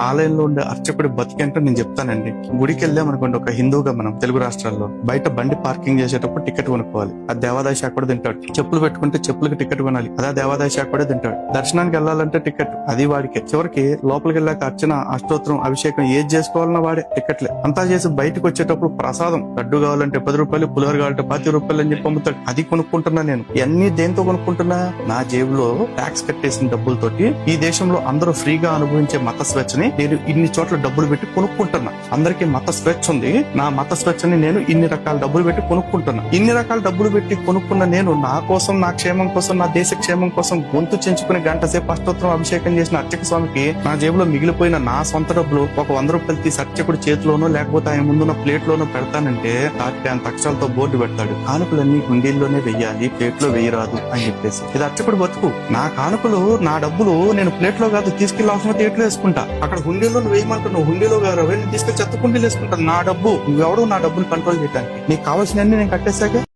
ఆలయంలో ఉండే అర్చకుడి బతికేంటో నేను చెప్తానండి. గుడికి వెళ్ళామనుకోండి, ఒక హిందూగా మనం తెలుగు రాష్ట్రాల్లో బయట బండి పార్కింగ్ చేసేటప్పుడు టికెట్ కొనుక్కోవాలి. ఆ దేవాదాయ శాఖ కూడా తింటాడు. చెప్పులు పెట్టుకుంటే చెప్పులకి టికెట్ కొనాలి, అదే దేవాదాయ శాఖ కూడా తింటాడు. దర్శనానికి వెళ్ళాలంటే టికెట్, అది వాడికి. చివరికి లోపలికి వెళ్ళాక అర్చన, అష్టోత్తరం, అభిషేకం ఏది చేసుకోవాలన్నా వాడే టికెట్లే. అంతా చేసి బయటకు వచ్చేటప్పుడు ప్రసాదం, లడ్డు కావాలంటే 10 రూపాయలు, పులిహోర కావాలంటే 10 రూపాయలు అని చెప్పి అమ్ముతాడు. అది కొనుక్కుంటున్నా నేను. ఇవన్నీ దేంతో కొనుక్కుంటున్నా? నా జేబులో ట్యాక్స్ కట్టేసిన డబ్బులతోటి ఈ దేశంలో అందరూ ఫ్రీగా అనుభవించే మత స్వేచ్ఛని నేను ఇన్ని చోట్ల డబ్బులు పెట్టి కొనుక్కుంటున్నా. అందరికీ మత స్వేచ్ఛ ఉంది, నా మత స్వేచ్ఛని నేను ఇన్ని రకాల డబ్బులు పెట్టి కొనుక్కుంటున్నా. ఇన్ని రకాల డబ్బులు పెట్టి కొనుక్కున్న నేను నా కోసం, నా క్షేమం కోసం, నా దేశ క్షేమం కోసం గొంతు చెంచుకుని గంట సేపు అష్టోత్తరం అభిషేకం చేసిన అర్చక స్వామికి నా జేబులో మిగిలిపోయిన నా సొంత డబ్బులు ఒక 100 రూపాయలు తీసి అర్చకుడి చేతిలోనో లేకపోతే ఆయన ముందున్న ప్లేట్ లోనో పెడతానంటే దానికి అంత అక్షరాలతో బోర్డు పెడతాడు, కానుకలన్నీ హుండీల్లోనే వెయ్యాలి, ప్లేట్ లో వేయరాదు అని చెప్పేసి. ఇది అర్చకుడు బతుకు. నా కానుకలు, నా డబ్బులు నేను ప్లేట్ లో కాదు తీసుకెళ్లి అవసరం ప్లేట్లో వేసుకుంటా. అక్కడ హుండీలో వేయమంటున్నావు, హుండీలో గారు నేను తీసుకెళ్లి చెత్త కుండీలు వేసుకుంటాను. నా డబ్బు, నువ్వెవడు నా డబ్బులు కంట్రోల్ చేయడానికి? నీకు కావాల్సినవన్నీ నేను కట్టేశాక